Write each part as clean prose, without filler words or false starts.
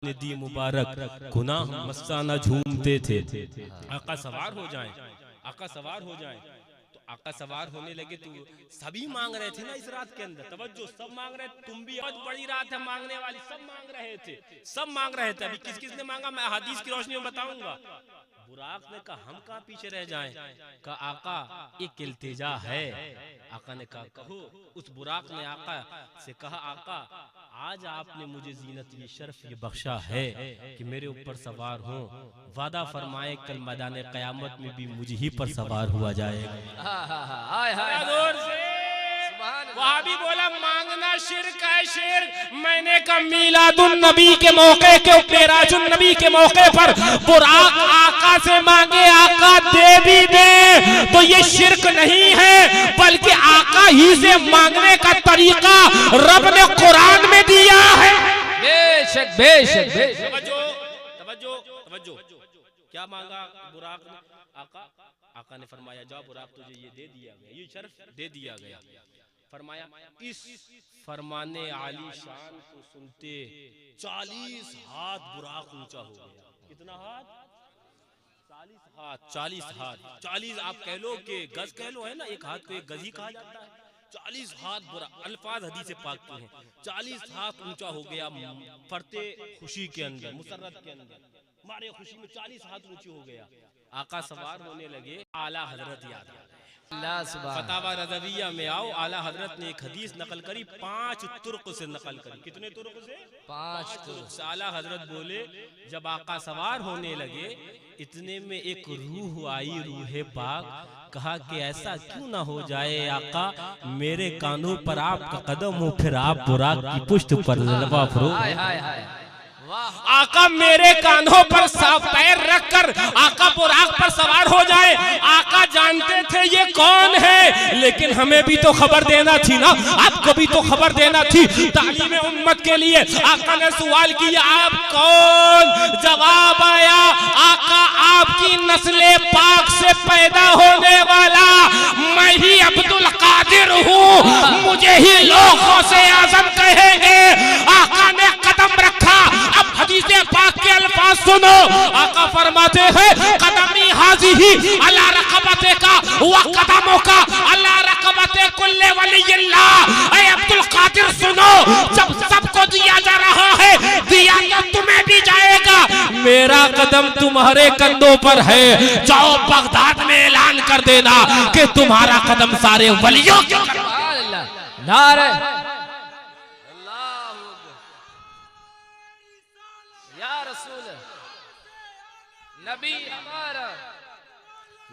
ने दी मुबारक गुनाह मस्ताना झूमते थे। आका सवार हो जाएं, आका सवार हो जाएं। तो आका सवार होने लगे तो सभी मांग रहे थे ना इस रात के अंदर, तवज्जो, सब मांग रहे, तुम भी, बहुत बड़ी रात है, मांगने वाली सब मांग रहे थे, सब मांग रहे थे। अभी किस किस ने मांगा मैं हदीस की रोशनी में बताऊंगा। बुराक ने कहा हम कहाँ पीछे रह जाएं, कहा आका एक इल्तिजा है। आका ने कहा कहो। उस बुराक ने आका से कहा आका आज आपने मुझे जीनत ये शर्फ ये बख्शा है कि मेरे ऊपर सवार हो, वादा फरमाए कल मैदान क़यामत में भी मुझे ही पर सवार हुआ जाएगा। वहाँ भी बोला मांगना शिर्क है, शिर्क। मैंने कहा मीलादुन नबी के मौके के मेराजुन नबी के मौके पर बुराक आका से मांगे, आका दे भी दे तो ये शिर्क नहीं है, बल्कि आका ही से मांगने का तरीका रब ने कुरान में दिया है। बेशक बेशक बेशक। तवज्जो तवज्जो तवज्जो। क्या मांगा बुराक ने? आका ने फरमाया जाओ बुराक तुझे ये दे दिया गया, ये शर्फ दे दिया गया। फरमाया इस फरमाने आली शान को सुनते 40 हाथ बुराक ऊंचा हो गया। कितना हाथ? 40 हाथ। 40 हाथ, 40 आप कह लो कि गज कह लो, है ना, एक हाथ को एक गज ही कहा जाता है। 40 हाथ बुराक, अल्फाज हदीस पाक के हैं। 40 हाथ ऊंचा हो गया, फरते खुशी के अंदर, मुसर्रत के अंदर, मारे खुशी में 40 हाथ ऊंचे हो गया। आका सवार होने लगे, आला हजरत याद आ गए। फतावा रज़विया में आओ, आला हजरत ने एक हदीस नकल करी, 5 तुर्क से नकल करी। कितने तुर्क से? 5 तुर्क से। आला हजरत बोले जब आका सवार होने लगे इतने में एक रूह आई, रूहे पाक, कहा कि ऐसा क्यों ना हो जाए आका मेरे कानों पर आपका कदम हो, फिर आप बुराक की पुष्ट पर जलवा फरो। आका मेरे कांधों पर पैर रखकर आका बुराक पर सवार हो जाए। आका जानते थे ये कौन है, लेकिन हमें भी तो खबर देना थी ना, आपको भी तो खबर देना थी तालीम उम्मत के लिए। आका ने सवाल किया आप कौन? जवाब आया आका आपकी नस्ले पाक से पैदा होने वाला मैं ही अब्दुल कादिर हूँ, मुझे ही लोग गौसे आज़म कहेंगे। आका ने कदम रखा। अब हदीस पाक के अल्फाज सुनो, आका फरमाते हैं कदमी हाज़िही अला रक़बते का व कदमों का अला रक़बते कुल्ले वलियल्लाह। ऐ अब्दुल कादिर सुनो, जब सबको दिया जा रहा है दिया तो तुम्हें भी जाएगा, मेरा कदम तुम्हारे कंधों पर है। जाओ बगदाद में ऐलान कर देना कि तुम्हारा कदम सारे वलियों के नारे नबी हमारा,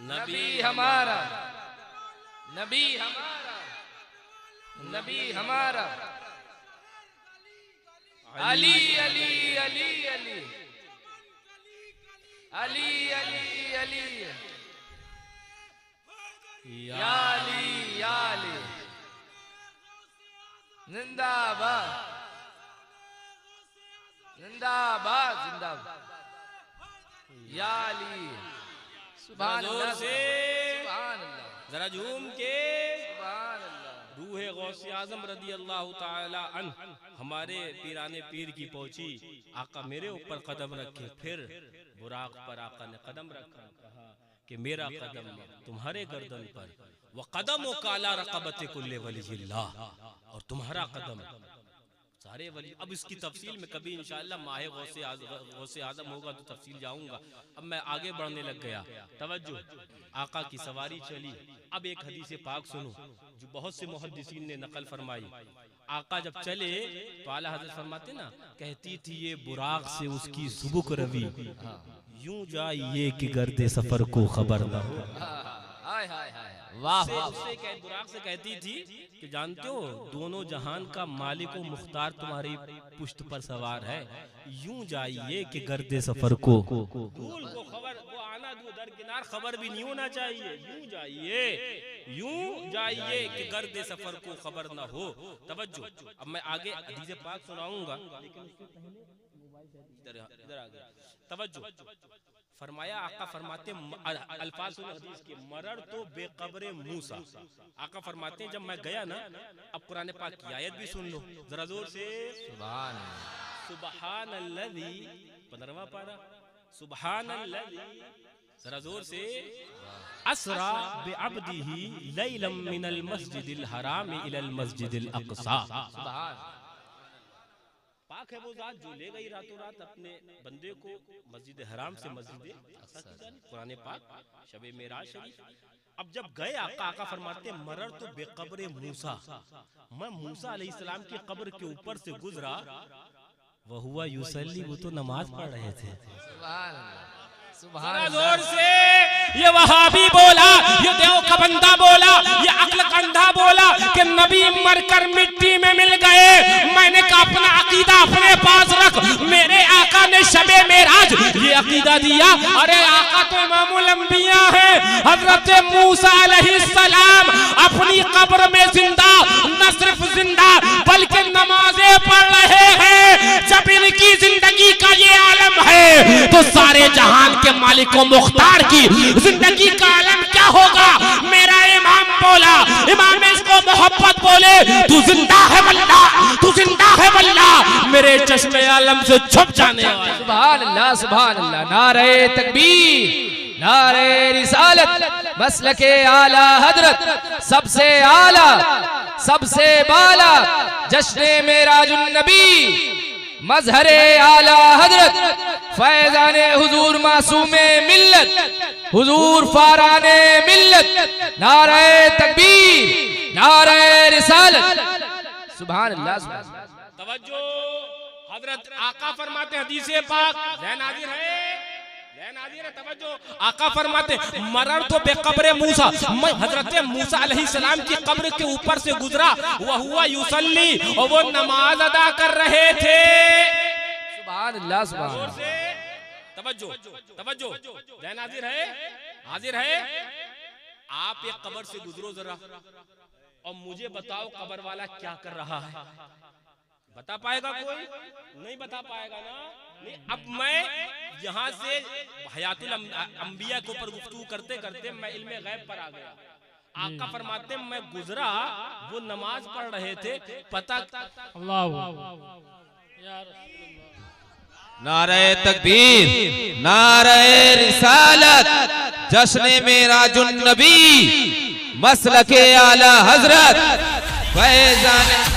नबी हमारा, नबी हमारा, नबी हमारा, अली अली अली अली अली अली अली या अली या अली जिंदाबाद जिंदाबाद जिंदाबाद या अली। सुभान अल्लाह से सुभान अल्लाह, जरा झूम के सुभान अल्लाह। रूहे गौसे आज़म रज़ी अल्लाह ताला अन्हु हमारे पीराने पीर की पहुंची। आका मेरे ऊपर कदम रखे, फिर बुराक पर आका ने कदम रखा, कहा कि मेरा कदम तुम्हारे गर्दन पर, वो कदम काला रक़बते कुल्ले वलियल्लाह, और तुम्हारा कदम सारे वली। अब इसकी तफसील में कभी इंशाअल्लाह माहे गौसे आज़म होगा तो तफसील जाऊंगा। अब मैं आगे बढ़ने लग गया। तवज्जो, आका की सवारी चली। अब एक हदीस पाक सुनो जो बहुत से मुहद्दिसीन ने नकल फरमाई। आका जब चले तो आला हज़रत फरमाते ना, कहती थी ये बुराक से उसकी सुबुक रवि, यूं जाइए कि गर्दे सफर को खबर न हो। वाह उससे बुराक से कहती थी कि जानते हो दोनों जहान का मालिक व मुख्तार तुम्हारी पुष्ट पर सवार है, यूं जाइए कि गर्दे सफर को खबर को आना दरकिनार खबर भी नहीं होना चाहिए, यूं जाइए कि गर्दे सफर को खबर ना हो। तवज्जो, अब मैं आगे हदीस पाक सुनाऊंगा, लेकिन उससे पहले इधर आ गया। तवज्जो, फरमाया आका फरमाते अल्फाज सुनो हदीस के, मरर तो बेकब्रे मूसा। आका फरमाते हैं जब मैं गया ना, अब कुरान पाक की आयत भी सुन लो जरा जोर से, सुबहानल्लज़ी 15वां पारा सुबहानल्लज़ी जरा जोर से असरा बिअब्दिही लैलम मिनल मस्जिदिल हराम इलल मस्जिदिल अक़सा। पाक है वो जात जो ले गई रातों रात अपने बंदे को मस्जिद हराम से मस्जिद अक़सा की जानिब। कुरान पाक शबे मेराज शरीफ। अब जब गए आका फरमाते मरर तो बेकब्र मूसा, मैं मूसा अलैहिस्सलाम की कब्र के ऊपर से गुजरा, वह हुआ युसल्ली, वो तो नमाज पढ़ रहे थे। जोर से ये वहाबी बोला, ये देव का बंदा बोला, ये अक्ल का अंधा बोला कि नबी मरकर मिट्टी में मिल गए। मैंने कहा अपना अकीदा अपने पास रख। मेरे आका ने शबे मेराज ये अकीदा दिया। अरे आका तो इमामुल अंबिया है। हजरत मूसा अलैहिस्सलाम अपनी कब्र में जिंदा, न सिर्फ जिंदा बल्कि नमाजें पढ़ रहे हैं। जब इनकी जिंदगी का ये आलम है तो सारे जहान के मालिक व मुख्तार की जिंदगी का आलम क्या होगा। मेरा इमाम बोला, इमाम इसको मोहब्बत बोले, तू जिंदा है वल्लाह, तू जिंदा है वल्लाह, मेरे चश्मे आलम से छुप जाने वाला। सुभान अल्लाह, सुभान अल्लाह। नारे तकबीर, नारे रिसालत, मसलके आला हजरत, सबसे आला, सबसे बाला, जश्ने मेराजुन नबी, मजहरे आला हजरत, फैजाने हुजूर मासूमे मिल्लत, हुजूर फाराने मिल्लत। नारे तकबीर, नारे रिसालत, सुभान अल्लाह, सुभान अल्लाह। तवज्जो, हजरत आका फरमाते हदीसे पाक ज़हन हाजिर है, ज़हन हाजिर है। तवज्जो, आका फरमाते मरर तो बेकब्र मूसा, मैं हजरत मूसा अलैहिस्सलाम की कब्र के ऊपर से गुजरा, वह हुआ युसल्ली, और वो नमाज अदा कर रहे थे। सुभान अल्लाह, सुभान अल्लाह। तवज्जो, तवज्जो, ज़हन हाजिर है, हाजिर है। आप एक कब्र से गुजरो जरा और मुझे बताओ कब्र वाला क्या कर रहा है। बता पाएगा कोई? नहीं बता पाएगा ना। नहीं, अब मैं यहाँ से हयातुल अंबिया के ऊपर गुफ्तगू करते करते मैं इल्मे गैब पर आ गया। आका फरमाते मैं गुजरा, वो नमाज पढ़ रहे थे, पता नारे तकबीर, नारे रिसालत, जश्ने मेराजुन नबी, मसलके आला हजरत, फैजान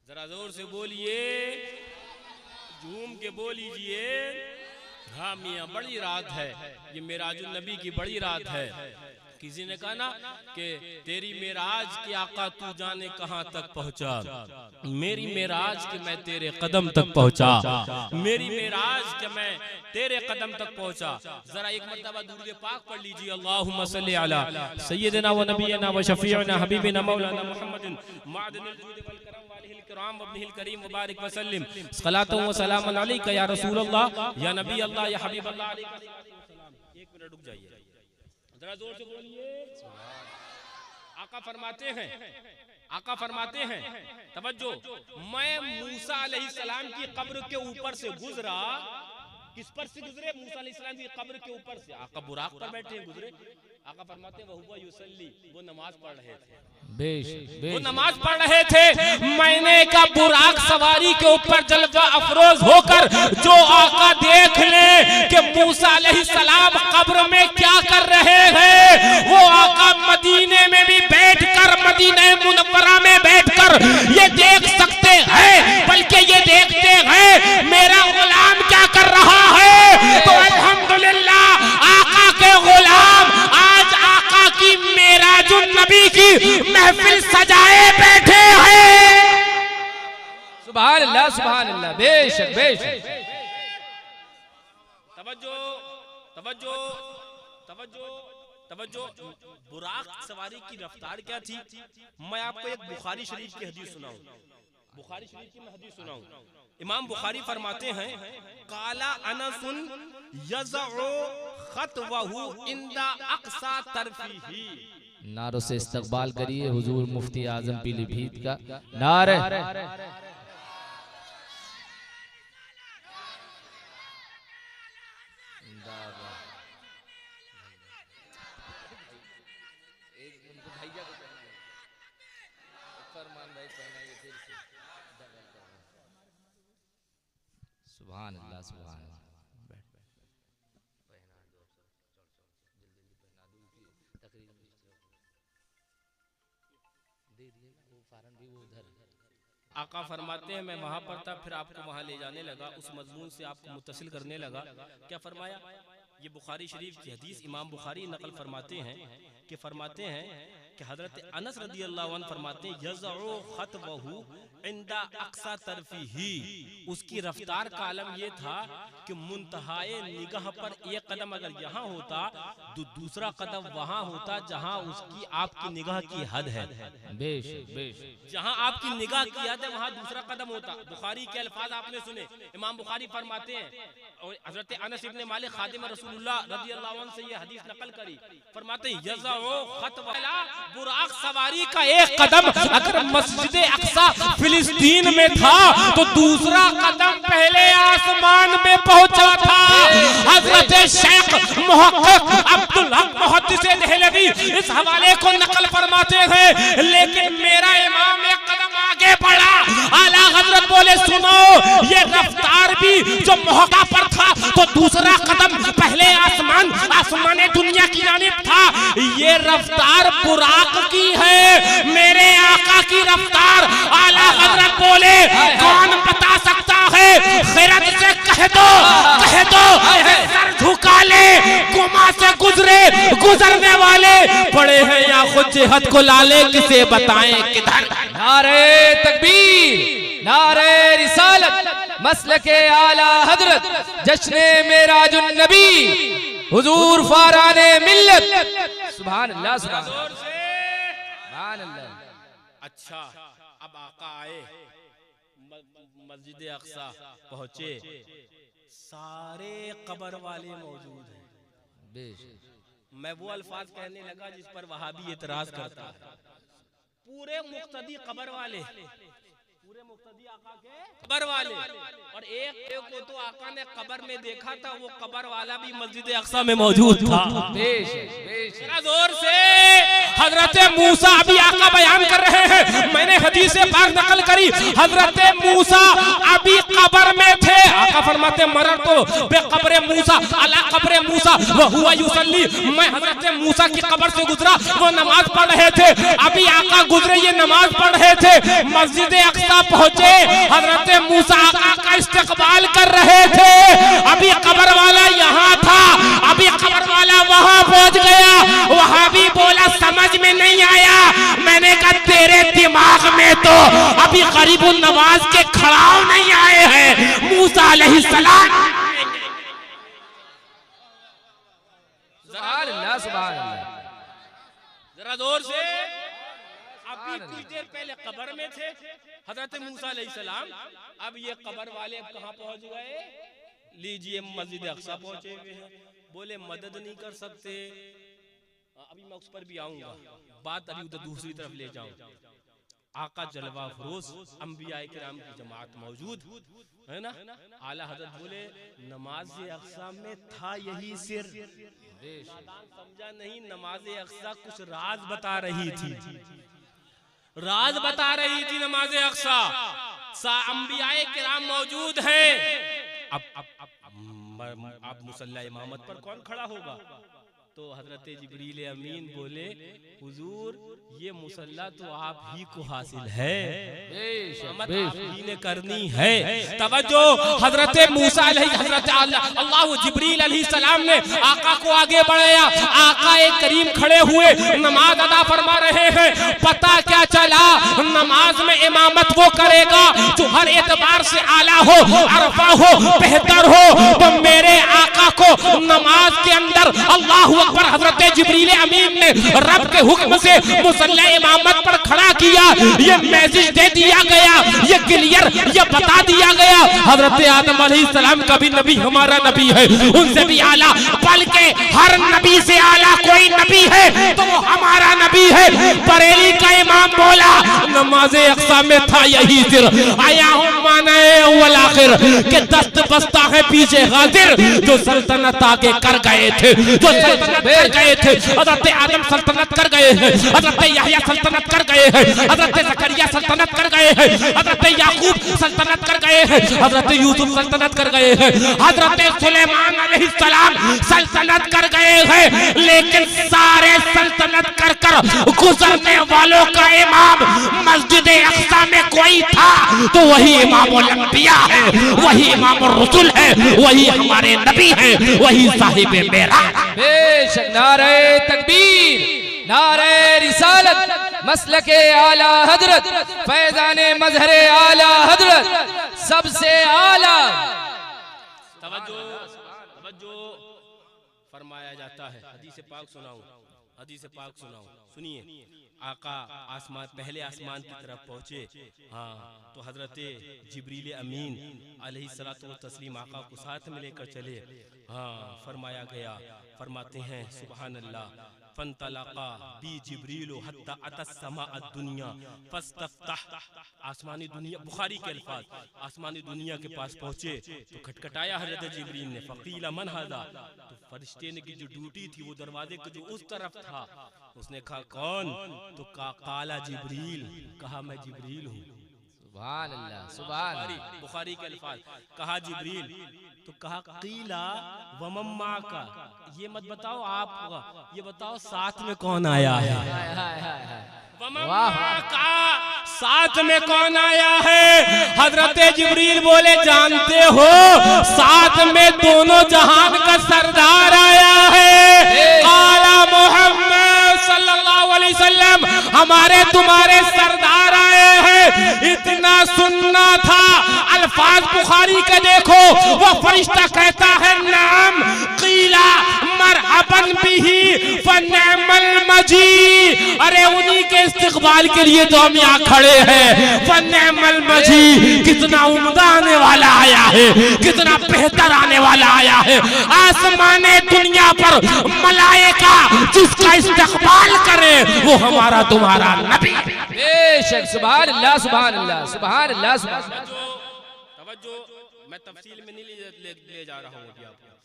जरा जोर से बोलिए, झूम के बोलीजिए। हाँ मियाँ, बड़ी रात है, ये मेराजुन नबी की बड़ी रात है। किसी ने कहा ना कि तेरी मेराज की आका तू जाने कहां तक पहुंचा, मेरी मेराज के मैं तेरे कदम तक पहुंचा, मेरी मेराज के मैं तेरे कदम तक पहुंचा। जरा एक मर्तबा दुरूद पाक पढ़ लीजिए। अल्लाहुम्मा सल्ली अला सय्यिदिना व नबियना व शफीअना हबीबिना मौलाना मुहम्मदिन मादनिल जूद वल करम वालिहिल किराम वब्निहिल करीम मुबारक व सल्लिम सलातु व सलाम अलैका या रसूल अल्लाह या नबी अल्लाह या हबीब अल्लाह। एक मिनट रुक जाइए, जरा जोर से बोलिए। आका फरमाते हैं, आका फरमाते हैं, तवज्जो, मैं मूसा अलैहिस्सलाम की कब्र के ऊपर से गुजरा। किस पर से गुजरे? मूसा अलैहिस्सलाम की कब्र के ऊपर से। आका बुराक पर बैठे गुजरे। आका फरमाते हैं वह युसल्ली, वो नमाज पढ़ रहे थे, वो नमाज पढ़ रहे थे। मैंने का बुराक सवारी के ऊपर जलवा अफरोज होकर जो आका देख ले कि मूसा अलैहिस्सलाम कब्र में क्या कर रहे हैं, वो आका मदीने में भी बैठकर, मदीने मुनव्वरा में बैठकर ये देख सकते हैं, बल्कि ये देखते हैं मेरा गुलाम क्या कर रहा है। तो अल्हम्दुलिल्लाह आका के गुलाम आज आका की मेराजुन नबी की महफिल सजाए बैठे हैं। सुभान अल्लाह, सुभान अल्लाह, बेशक बेशक। तवज्जो, तवज्जो, तवज्जो। तवज्जो, बुराक सवारी की रफ्तार क्या थी? मैं आपको एक बुखारी शरीफ की हदीस सुनाऊं। बुखारी शरीफ की मैं हदीस सुनाऊं। इमाम बुखारी फरमाते हैं, काला अनसुन यज़उ खतवहु इंदा अक़सा तरफीही। नारों से इस्तकबाल करिए हुजूर मुफ्ती आजम पीलीभीत का नारे। सुभान अल्लाह, सुभान अल्लाह। आका फरमाते हैं, मैं वहां पर था, फिर आपको वहां ले जाने लगा, उस मजमून से आपको मुत्तसिल करने लगा। क्या फरमाया? ये बुखारी शरीफ की हदीस इमाम बुखारी नकल फरमाते हैं कि हजरत अनस रदी अल्लाह अन्हु फरमाते हैं, यज़उ खतवहु इंदा अक़सा तरफीही। उसकी रफ्तार का आलम यह था कि मुंतहाए निगाह पर एक कदम अगर यहाँ होता तो दूसरा कदम वहाँ होता जहाँ उसकी आपकी निगाह की हद है। जहाँ आपकी निगाह की हद है वहाँ दूसरा कदम होता। बुखारी के अल्फाज आपने सुने। इमाम बुखारी फरमाते हैं, और हजरत अनस इब्ने मालिक खादिम रसूलुल्लाह रज़ी अल्लाहु अन्हु से ये हदीस नकल करी, फरमाते हैं, यज़उ खतवहु, बुराक सवारी का एक कदम अगर मस्जिद अक़सा फिलिस्तीन में था तो दूसरा कदम पहले आसमान में पहुंचा था। हजरत शेख मुहक्किक अब्दुल हक मुहद्दिस देहलवी इस हवाले को नकल फरमाते हैं, लेकिन मेरा इमाम एक कदम आगे बढ़ा। आला हजरत बोले, सुनो, ये रफ्तार भी जो मौका पर था तो दूसरा कदम पहले आसमान दुनिया की जानिब था। ये रफ्तार बुराक की है, मेरे आका की रफ्तार। आला हजरत बोले, कौन बता सकता है? खैरत से कह दो सर झुका ले, गुमा से गुजरने वाले पड़े हैं या खुद जिहद को लाले, किसे बताएं किधर। नारे तकबीर, नारे रिसालत, मसलके आला हजरत, जश्ने मेराजुन नबी, हुजूर फाराने मिल्लत। सुभान अल्लाह, सुभान अल्लाह। अच्छा, अब आका आए, मस्जिद अक़सा पहुंचे, सारे कब्र वाले मौजूद हैं। मैं वो अल्फाज कहने लगा जिस पर वहाबी एतराज करता है। पूरे मुक्तदी कब्र वाले, पूरे मुक्तदी आका के कब्र वाले, और एक को तो आका ने कब्र में देखा था, वो कब्र वाला भी मस्जिद अक़सा में मौजूद था। जोर से हजरत मूसा, अभी आका बयान कर रहे हैं, मैंने हदीस पाक नकल करी, हजरत मूसा अभी कब्र में थे। आका फरमाते, मरर तो बेक़ब्र मूसा अला क़ब्र मूसा व हुवा युसल्ली। मैं हजरत मूसा की कब्र से गुजरा, वो नमाज पढ़ रहे थे। अभी आका गुजरे, ये नमाज पढ़ रहे थे। मस्जिद अक़सा पहुंचे, हजरत मूसा आका का इस्तकबाल कर रहे थे। अभी कब्र वाला यहाँ था, अभी कब्र वाला वहां पहुंच गया। वहां भी बोला, समझ में नहीं आया। मैंने कहा, तेरे दिमाग में तो अभी करीबुन नवाज के खड़ाव नहीं आए हैं। मूसा अलैहिस्सलाम, सुभान अल्लाह, सुभान अल्लाह, जरा जोर से। अभी कुछ देर पहले कब्र में थे हजरत मूसा अलैहिस्सलाम, अब ये कब्र वाले अब कहाँ पहुंच गए? लीजिए, मस्जिद अक़सा पहुंचे हुए हैं। बोले, मदद नहीं कर सकते। अभी मैं उस पर भी आऊंगा, बात अभी उधर दूसरी तरफ ले जाऊं। आका जलवा फरोज, अंबिया किराम की जमात मौजूद है ना। आला हजरत बोले, नमाज अक़सा में था यही सिर। समझा नहीं, नमाज अक़सा कुछ राज बता रही थी, राज बता रही थी नमाज अक़सा। अंबियाए किराम मौजूद हैं। अब मुसल्ला इमामत पर कौन खड़ा होगा? तो हजरत जिब्रील अमीन बोले, हुजूर, ये मुसल्ला तो आप ही को हासिल है, इमामत आप ही ने करनी है। तवज्जो, हजरत मूसा हजरत अल्लाह जिब्रील अलैहिस्सलाम ने आका को आगे बढ़ाया। आका एक करीम खड़े हुए, नमाज अदा फरमा रहे हैं। पता क्या चला, नमाज में इमामत वो करेगा जो हर एतबार से आला हो, अरफा हो, बेहतर हो। तो मेरे आका को नमाज के अंदर अल्लाहु अकबर हजरत जिब्रील अमीन ने रब के हुक्म से मुसल्ला इमामत पर खड़ा किया। ये मैसेज दे दिया गया, ये क्लियर ये बता दिया गया हजरत आदम अलैहिस्सलाम का भी नबी हमारा नबी है, उनसे भी आला, बल्कि हर नबी से आला कोई नबी है तो वो हमारा नबी है। बरेली का इमाम बोला नमाज़े अक़सा में था यही सिर, आया हूँ माने अव्वल आखिर के दस्त बस्ता है पीछे हाजिर। जो सल्तनत आगे कर गए थे, जो सल्तनत कर गए थे, हज़रत आदम सल्तनत कर गए हैं, हज़रत यहया सल्तनत कर गए हैं, हज़रत ज़करिया सल्तनत कर गए हैं, हज़रत याकूब सल्तनत कर गए हैं, हज़रत यूसुफ सल्तनत कर गए हैं, हज़रत सुलेमान अलैहिस्सलाम सल्तनत कर गए हैं। लेकिन सारे सल्तनत कर कर गुजरने वालों का इमाम मस्जिद अक़सा में कोई था तो वही इमामुल अंबिया है, वही इमामुर रसूल है, वही हमारे नबी है, वही साहिबे मेरा। बेशक नारे तकबीर, नारे रिसालत, मसलके आला हजरत, फैजाने मजहरे आला हजरत, सबसे आला। तवज्जो फरमाया जाता है। हदीस पाक सुनाऊं, हदीस पाक सुनाऊं, सुनिए। आका आसमान, पहले आसमान की तरफ पहुंचे, हाँ, तो हजरत जिब्रील अमीन अलैहिस्सलातु व तस्लीम आका को साथ में लेकर चले। हाँ, फरमाया गया, फरमाते हैं सुभान अल्लाह, फंतलका बी जिब्रील हत्ता अतस समाअ दुनिया फस्तफ्तह। आसमानी दुनिया, बुखारी के अल्फाज, आसमानी दुनिया के पास पहुंचे तो खटखटाया हजरत जिब्रील ने, फकीला मन हादा, तो फरिश्ते ने की जो ड्यूटी थी वो दरवाजे के जो उस तरफ था, उसने कहा कौन, तो काला जिब्रील, कहा मैं जिब्रील हूँ। सुभान अल्लाह, सुभान अल्लाह। बुखारी के अल्फाज, कहा जिब्रील, तो कहा कीला वमम्मा का, ये मत बताओ आप, ये बताओ साथ में कौन आया है। वमम्मा का, साथ में कौन आया है। हजरत जिब्रील बोले जानते हो साथ में दोनों जहान का सरदार आया है। काला मोहम्मद सल्लल्लाहु अलैहि वसल्लम हमारे तुम्हारे सरदार आए हैं। इतना सुनना था, अल्फाज बुखारी के देखो, वो फरिश्ता कहता है नाम कीला मरहबन बिही फन्नअमल मजी। अरे उन्हीं के इस्तकबाल के लिए तो हम यहाँ खड़े हैं। फन्नअमल मजी, कितना उम्दा आने वाला आया है, कितना बेहतर आने वाला आया है। आसमाने दुनिया पर मलाइका जिसका इस्तकबाल करे वो हमारा तुम्हारा नबी। बेशक, सुभान अल्लाह, सुभान अल्लाह, सुभान अल्लाह, सुभान अल्लाह। तवज्जो, मैं तफसील में नहीं ले जा रहा हूँ अभी आपको,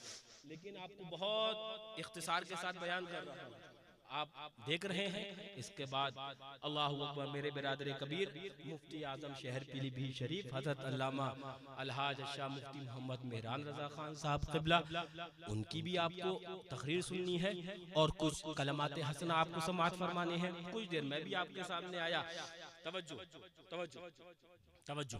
लेकिन आपको बहुत इख्तिसार के साथ बयान कर रहा हूँ, आप देख रहे हैं। इसके बाद अल्लाहु अकबर, मेरे बिरादर कबीर मुफ्ती आजम शहर पीलीभीत शरीफ हजरत अल्लामा अलहाज शाह मुफ्ती मोहम्मद मेहरान रजा खान साहब क़िबला, उनकी भी आपको तकरीर सुननी है और कुछ कलमात हसना आपको समाअत फरमाने हैं। कुछ देर में भी आपके सामने आया। तवज्जो तवज्जो तवज्जो।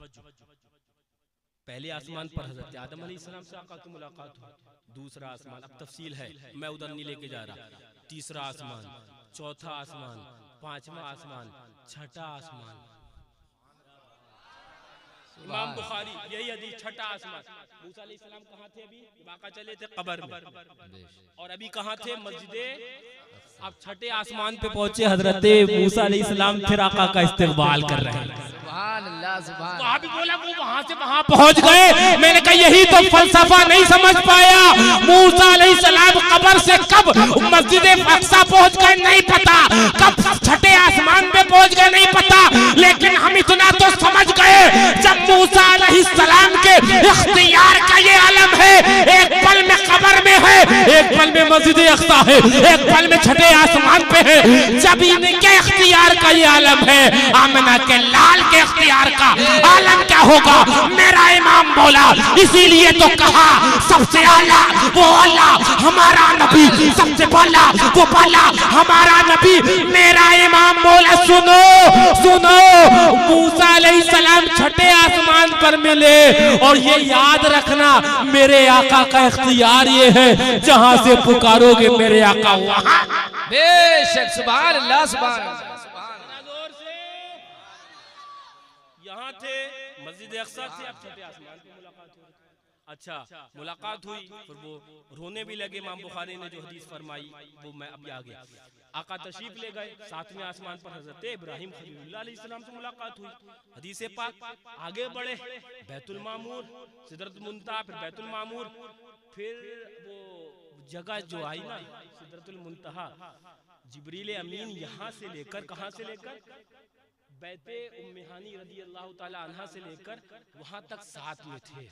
पहले आसमान पर हजरत आदम अलैहिस्सलाम से आका की मुलाकात हुई, दूसरा आसमान, अब तफसील है, मैं उधर नहीं लेके जा रहा। तीसरा आसमान, चौथा आसमान, पांचवा आसमान, छठा आसमान। इमाम बुखारी यही हदीस, छठा आसमान। मूसा अलैहिस्सलाम कहाँ थे अभी, आका चले थे कब्र में, और अभी कहाँ थे, मस्जिद। अब छठे आसमान पे पहुंचे हजरत मूसा अलैहिस्सलाम, फिर आका का इस्तकबाल कर रहे हैं। सुभान अल्लाह, सुभान। वहाँ भी बोला वो वहाँ से वहाँ पहुँच गए। मैंने कहा यही तो फलसफा नहीं समझ पाया। मूसा अलैहिस्सलाम कब्र से कब मस्जिद अक़सा पहुँच गए नहीं पता, कब छठे आसमान पे पहुँच गए नहीं पता, लेकिन हम इतना तो समझ गए जब मूसा अलैहिस्सलाम के इख्तियार का ये आलम है, एक पल में कब्र में है, एक पल में मस्जिद अक़सा है, एक पल में छठे आसमान पे है। जब इनके इख्तियार का ये आलम है, आमिना के लाल के इख्तियार का आलम क्या होगा। मेरा इमाम बोला, इसीलिए तो कहा सबसे आला वो अल्लाह, हमारा नबी सबसे बाला वो बाला, हमारा नबी। मेरा इमाम बोला सुनो सुनो, मूसा अलैहिस्सलाम छठे आसमान पर मिले, और ये याद रखना मेरे आका का इख्तियार ये है, जहां से पुकारोगे मेरे आका वहां। बेशक, सुभान अल्लाह, सुभान अल्लाह। यहाँ थे, मस्जिद अक्सा थे, अब छठे आसमान पे मुलाकात हुई। अच्छा, मुलाकात हुई, फिर वो रोने भी लगे। इमाम बुखारी ने जो हदीस फरमाई वो मैं अभी आ गया। आका तशरीफ ले गए, सातवें आसमान पर हजरत इब्राहिम खलीलुल्लाह अलैहिस्सलाम से मुलाकात हुई। हदीस पाक आगे बढ़े, बैतुल मामूर, सिदरतुल मुंतहा, फिर बैतुल मामूर, फिर वो जगह जो आई ना सिदरतुल मुंतहा, जिब्रील अमीन यहाँ से लेकर, कहाँ से लेकर, बैते उम्मे हानी रज़ी अल्लाह ताला अन्हा से लेकर वहां तक साथ में थे।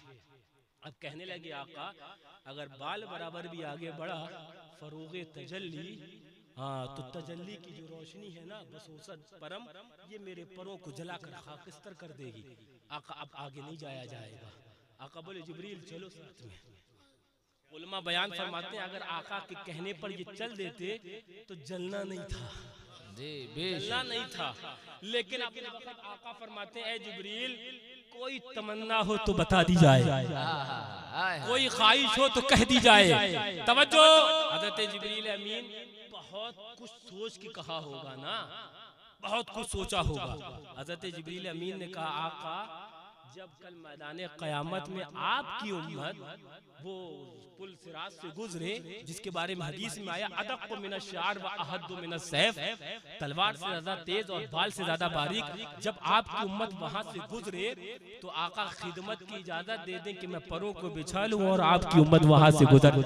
अब कहने लगे आका अगर बाल बराबर भी आगे बढ़ा फरोगे तजल्ली, हाँ तो तजल्ली की जो रोशनी है ना बसोसत परम, ये मेरे परों को जलाकर खाकिस्तर कर देगी। आका अब आगे नहीं जाया जाएगा। आका बोले जिब्रील चलो साथ में। उलमा बयान फरमाते हैं अगर आका के कहने पर ये चल देते तो जलना नहीं था, जलना नहीं था। लेकिन अपने वक्त आका फरमाते हैं ए जिब्रील कोई तमन्ना हो तो बता दी जाए, कोई ख्वाहिश हो तो कह दी जाए। तवज्जो, हज़रत जिब्रील अमीन बहुत कुछ सोच के कहा होगा ना, बहुत कुछ सोचा होगा। हज़रत जिब्रील अमीन ने कहा आका जब कल मैदान क़यामत में आपकी उम्मत वो पुल सिरात से गुजरे जिसके बारे में हदीस में आया अदक़्क़ु मिनश शा'r व अहद्दु मिनस सैफ, तलवार से ज्यादा तेज और बाल से ज्यादा बारीक, जब आपकी उम्मत वहां से गुजरे तो आका खिदमत की इजाजत दे दें कि मैं परों को बिछा लूं और आपकी उम्मत वहां से गुजर,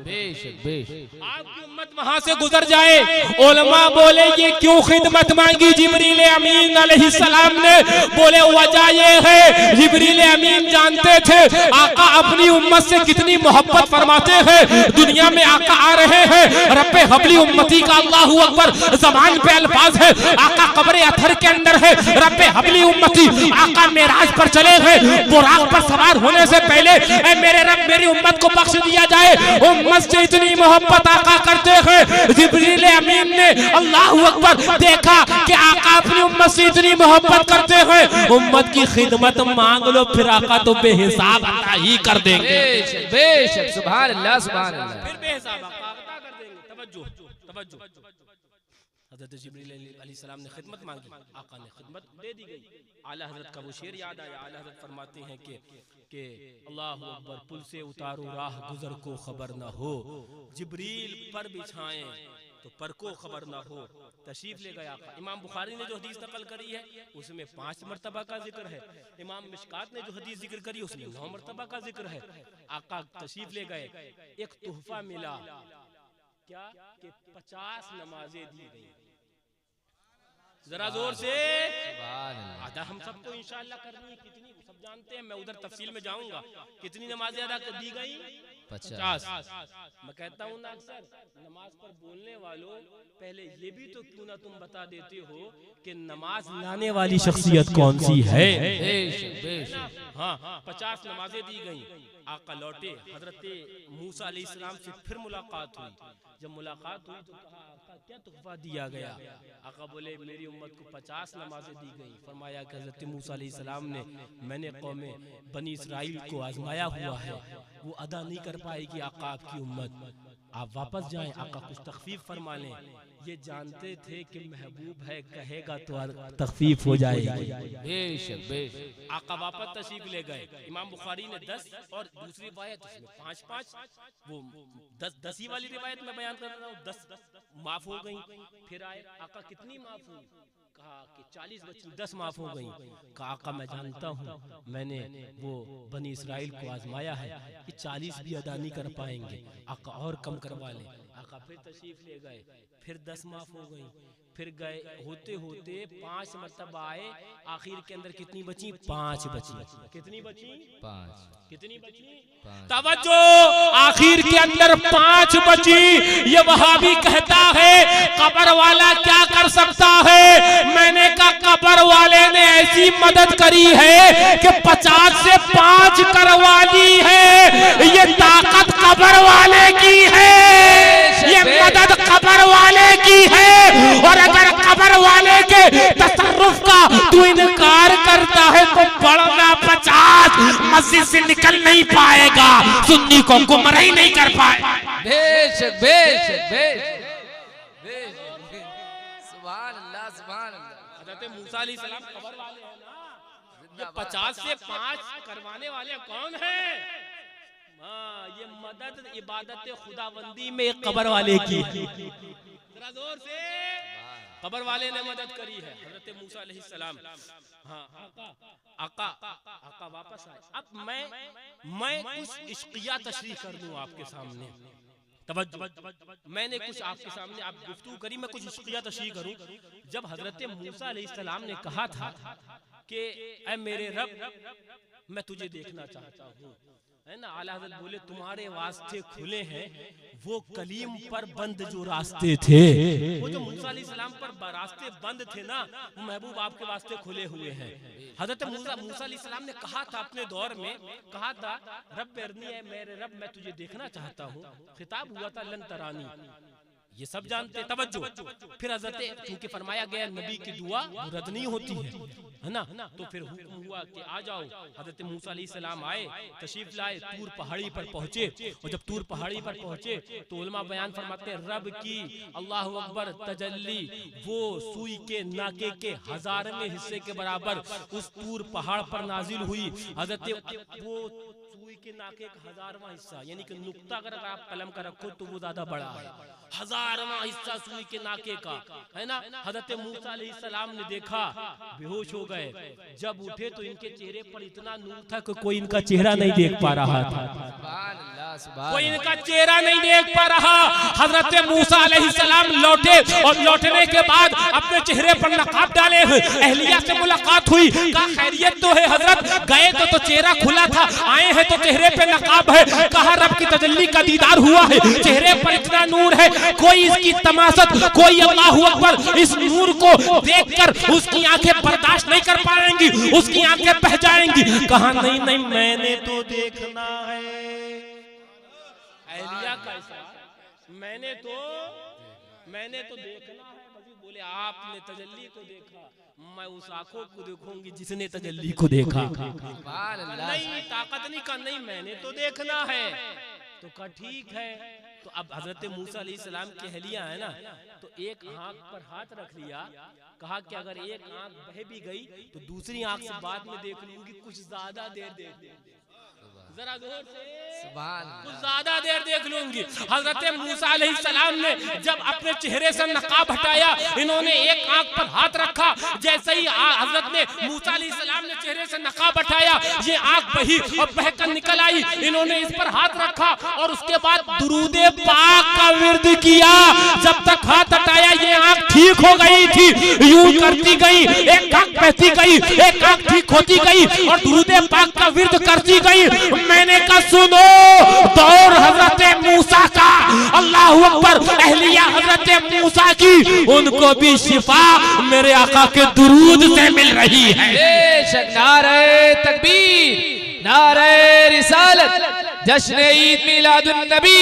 बेशक बेशक आपकी उम्मत वहां से गुजर जाए। उलमा बोले ये क्यों खिदमत मांगी जिब्रील अमीन अलैहिस्सलाम ने? बोले वजह ये है जिब्रील अमीन जानते थे आका अपनी उम्मत से कितनी मोहब्बत फरमाते हैं। दुनिया में आका आ रहे हैं, रब्बे हबली उम्मती का अल्लाहू अकबर ज़बान पे अल्फाज है, आका कब्र अथर के अंदर है, रब्बे हबली उम्मती। आका मेराज पर चले गए, बुराक पर सवार होने से पहले ऐ मेरे रब मेरी उम्मत को बख्श दिया जाए। उम्मत से इतनी मोहब्बत आका करते हैं। जिब्रील अमीन ने अल्लाहू अकबर देखा कि आका अपनी उम्मत से इतनी मोहब्बत करते हैं, उम्मत की खिदमत मांग लो फिर आका तो बेहिसाब अता ही कर देंगे। बेशक सुभान अल्लाह सुभान अल्लाह, फिर बेहिसाब आका अता कर देंगे। तवज्जो तवज्जो, हज़रत जिब्रील अलैहिस्सलाम ने खिदमत मांगी, आका ने खिदमत दे दी गई। आला हज़रत का वो शेर याद आया। आला हज़रत फरमाते हैं कि अल्लाहू अकबर पुल से उतारो राह गुजर को खबर न हो, जिब्रील पर बिछाएं तो पर को खबर ना हो। तशरीफ ले गया आका। इमाम बुखारी ने जो हदीस नकल करी है उसमें 5 मरतबा का जिक्र है। इमाम मिशकात ने जो हदीस जिक्र करी उसमें 9 मरतबा का जिक्र है। आका तशरीफ ले गए, एक तोहफा मिला, क्या कि 50 नमाजें दी गई। जरा जोर से अदा हम सबको इंशाअल्लाह करनी है। कितनी सब जानते हैं, मैं उधर तफसील में जाऊंगा। कितनी नमाजें अदा दी गई? 50। मैं कहता हूँ ना अक्सर नमाज पर बोलने वालों पहले ये भी तो क्यों ना तुम बता देते हो कि नमाज लाने वाली शख्सियत कौन सी है। हाँ 50 नमाजें दी गई। आका लौटे, हजरत मूसा अलैहिस्सलाम से फिर मुलाकात हुई। जब मुलाकात हुई तो कहा आका क्या तोहफा दिया गया? आका बोले मेरी उम्मत को 50 नमाजें दी गई। फरमाया कि हजरत मूसा अलैहिस्सलाम ने मैंने कौमे बनी इसराइल को आजमाया हुआ है, वो अदा नहीं कर पाएगी आका आपकी उम्मत, आप वापस जाएं। आका कुछ तखफीफ फरमा लें। ये जानते थे कि महबूब है कहेगा तो तखफीफ हो जाएगी। बेशक बेशक। आका वापस तशरीफ ले गए। इमाम बुखारी ने 10 और दूसरी रिवायत उसमें 5-5 वो 10 ही वाली रिवायत में बयान कर रहा हूँ। 10 माफ हो गई। फिर आए आका कितनी माफ हुई? कहा कि 40 बच्ची 10 माफ हो गई। कहा आका मैं जानता हूँ मैंने वो बनी इसराइल को आजमाया है, कि 40 भी अदा नहीं कर पाएंगे, आका और कम करवा ले। आका फिर तशरीफ ले गए, फिर 10 माफ हो गई। फिर गए होते होते 5 मरतबा आए, आखिर के अंदर कितनी बची? 5 बची। कितनी बची? 5। कितनी बची? 5। तवज्जो, आखिर के अंदर 5 बची। ये वहाबी कहता है कब्र वाला क्या कर सकता है? मैंने कहा कब्र वाले ने ऐसी मदद करी है कि 50 से 5 करवा दी है। ये ताकत कब्र वाले की है, ये मदद कब्र वाले की है। और अगर कब्र वाले के तसर्रुफ का तू इनकार करता है तो बढ़ना 50 मस्जिद से निकल नहीं पाएगा, सुन्नी को गुमराही नहीं कर पाएगा। बेशक बेशक बेशक सुभान अल्लाह सुभान अल्लाह। हज़रत मूसा अलैहिस्सलाम कब्र वाले हैं ना, ये 50 से 5 करवाने वाले कौन है? हाँ, ये मदद इबादत खुदाबंदी में कब्र वाले की, जरा जोर से, कब्र वाले ने मदद करी है हजरत मूसा अलैहिस्सलाम। हाँ, आका वापस आए। अब मैं कुछ इश्किया तशरीह कर दूं आपके सामने, तवज्जो, मैंने कुछ आपके सामने आप गुफ्तगू करी, मैं कुछ इश्किया तशरीह करूं। जब हजरत मूसा अलैहिस्सलाम ने कहा था कि ऐ मेरे रब मैं तुझे देखना चाहता हूँ, है ना, आला हज़रत बोले तुम्हारे वास्ते खुले हैं वो कलीम पर बंद जो रास्ते थे, वो जो मूसा अलैहिस्सलाम पर रास्ते बंद थे ना, वो महबूब आपके वास्ते खुले हुए हैं। हजरत मूसा अलैहिस्सलाम ने कहा था अपने दौर में, कहा था रब अरनी है मेरे रब मैं तुझे देखना चाहता हूँ, खिताब हुआ था लन तरानी, ये सब जानते। तवज्जो, फिर हजरत क्योंकि फरमाया गया नबी की दुआ रद्द नहीं होती है ना, तो फिर हुक्म हुआ कि आ जाओ। हजरत मूसा अलैहिस्सलाम आए, तशरीफ लाए, तूर पहाड़ी पर पहुंचे, और जब तूर पहाड़ी पर पहुंचे तो उलमा बयान फरमाते हैं रब की अल्लाह अकबर तजल्ली वो सुई के नाके के 1000वें हिस्से के बराबर उस तूर पहाड़ पर नाजिल हुई। हजरत वो सुई के नाके का 1000वां हिस्सा, यानी कि नुक्ता अगर आप कलम का रखो तो वो ज्यादा बड़ा है, 1000वां हिस्सा सुई के नाके का, है ना। हजरत मूसा अलैहिस्सलाम ने देखा, बेहोश हो गए, जब उठे तो इनके चेहरे पर इतना नूर था कि कोई इनका चेहरा नहीं देख पा रहा था, कोई इनका चेहरा नहीं देख पा रहा। हजरत मूसा अलैहिस्सलाम लौटे, और लौटने के बाद अपने चेहरे पर नकाब डाले, अहलिया से मुलाकात हुई, कहा खैरियत तो है हजरत, गए तो चेहरा खुला था, आए हैं तो चेहरे पे नकाब है, कहा रब की तजल्ली का दीदार हुआ है, चेहरे पर इतना नूर है, कोई इसकी तमाशत, कोई अल्लाहु अकबर इस नूर को देखकर उसकी आंखें बर्दाश्त नहीं कर पाएंगी, उसकी आंखें बह जाएंगी। कहा नहीं नहीं मैंने तो देखना है, अहलिया कैसा, मैंने तो देखना है। बोले आपने तजल्ली को देखा, मैं उस आंखों को देखूंगी जिसने तजल्ली को देखा। नहीं ताकत नहीं का, नहीं मैंने तो देखना है। तो कहा ठीक है। तो अब हजरत मूसा अलैहिस्सलाम की अहलिया है ना, तो एक आंख पर हाथ रख लिया, कहा कि अगर एक आंख बह भी गई तो दूसरी आंख से बाद में देख लूंगी, कुछ ज्यादा देर देख, जरा जोर से, कुछ ज्यादा देर देख लूंगी। हजरत मूसा अलैहिस्सलाम ने जब अपने चेहरे से नकाब हटाया, इन्होंने एक आंख पर हाथ रखा, जैसे ही हजरत ने मूसा अलैहिस्सलाम ने चेहरे से नकाब हटाया, ये आंख बही और बहकर निकल आई, इन्होंने इस पर हाथ रखा और उसके बाद दुरूदे पाक का विर्द किया। जब तक हाथ हटाया ये आंख ठीक हो गई थी, यूं करती गई, एक आंख बहती गई, एक आंख ठीक होती गई और दुरूदे पाक का विर्द करती गई। मैंने कहा सुनो, दौर हजरत मूसा का, अल्लाहु अकबर, अहलिया हजरत मूसा की, उनको भी शिफा मेरे आका के दुरूद से मिल रही है। नारे तकबीर, नारे रिसालत, जश्न ईद मिलादुन नबी,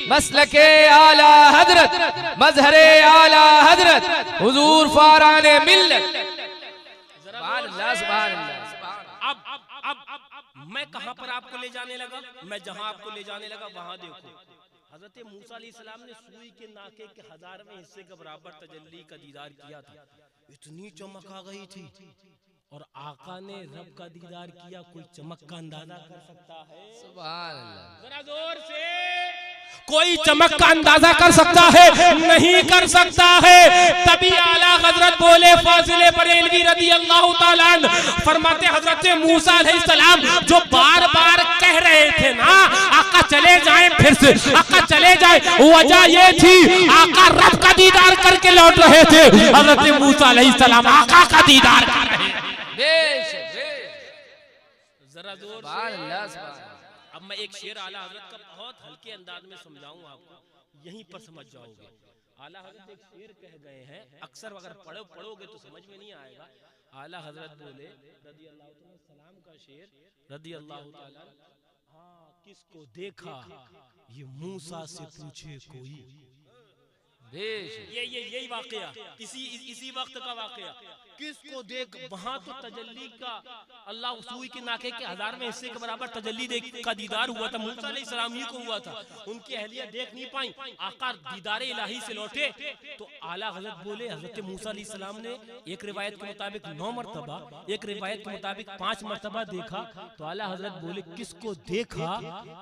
मसलके आला हजरत, मजहरे आला हजरत, हुजूर फाराने मिल्लत। सुभान अल्लाह, सुभान अल्लाह। अब मैं कहां पर आपको ले जाने लगा, मैं जहां आपको ले जाने लगा वहां देखो। हजरत मूसा अलैहिस्सलाम ने सुई के नाके के 1000वें हिस्से के बराबर तजल्ली का दीदार किया था, इतनी चमक आ गई थी। और आका ने रब का दीदार किया, कोई चमक का अंदाजा कर सकता है? सुभान अल्लाह, जरा जोर से, कोई चमक का अंदाजा कर सकता है? नहीं कर सकता है। तभी आला हजरत बोले फाजिले बरेलवी रदी अल्लाह ताला अन्हु, फरमाते हजरत मूसा अलैहिस्सलाम जो बार बार कह रहे थे ना आका चले जाएं, फिर से आका चले जाए, वजह ये थी आका रब का दीदार करके लौट रहे थे, हजरत मूसा अलैहिस्सलाम आका का दीदार कर रहे थे। जरा जोर से। अब मैं एक शेर आला हजरत का बहुत हल्के अंदाज में समझाऊं आपको, यहीं पर समझ जाओगे। आला हजरत एक शेर कह गए हैं, अक्सर अगर पढ़ोगे तो समझ में नहीं आएगा। आला हजरत बोले रदी अल्लाह तआला सलाम का शेर, रदी अल्लाह तआला, हाँ किसको देखा ये मूसा से पूछे कोई, यही वाकया, इसी वक्त का वाकया। किसको देख, वहां तो तजल्ली का अल्लाह सूई के नाके के 1000वें हिस्से के बराबर तजल्ली का दीदार हुआ था, मूसा अलैहिस्सलाम ही को हुआ था। उनकी अहलिया देख नहीं पाई, आका दीदार इलाही से लौटे तो आला हजरत बोले, हजरत मूसा अलैहिस्सलाम ने एक रिवायत के मुताबिक 9 मरतबा, एक रिवायत के मुताबिक 5 मरतबा देखा। तो आला हजरत बोले, किसको देखा?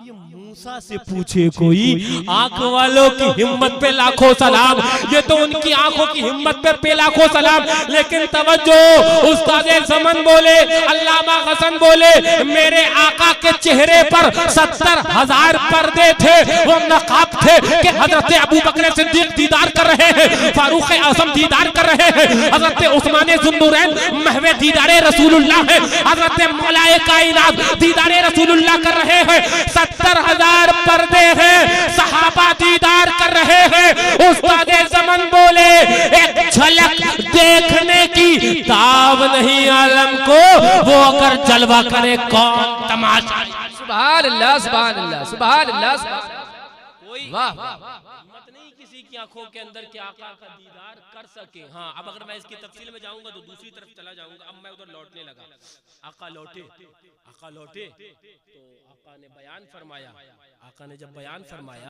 ये मूसा से पूछे कोई। आंख वालों की हिम्मत पे लाखों सलाम, ये तो उनकी आंखों की हिम्मत पे लाखों सलाम। लेकिन तवज्जो, उस्ताद ज़मन बोले, अल्लामा हसन बोले, मेरे आका के चेहरे पर 70,000 पर्दे थे, वो नकाब थे कि हजरत अबू बकर सिद्दीक दीदार कर रहे हैं, फारूक आज़म दीदार कर रहे हैं, हजरत उस्मान ज़ुन्नूरैन महवे दीदारे रसूलुल्लाह है, हजरत मौलाए कायनात दीदारे रसूलुल्लाह कर रहे हैं। 70,000 पर्दे हैं, सहाबा दीदार कर रहे हैं। उस्ताद ज़मन बोले, एक झलक देखने की ताब नहीं आलम को, वो अगर जलवा करे कौन तमाशा। सुभान अल्लाह, सुभान अल्लाह, सुभान अल्लाह। कोई वाह हिम्मत नहीं किसी की आंखों के अंदर के आका का दीदार कर सके। हाँ, अब अगर मैं इसकी तफसील में जाऊंगा तो दूसरी तरफ चला जाऊंगा। अब मैं उधर लौटने लगा। आका लौटे तो आका ने बयान फरमाया। आका ने जब बयान फरमाया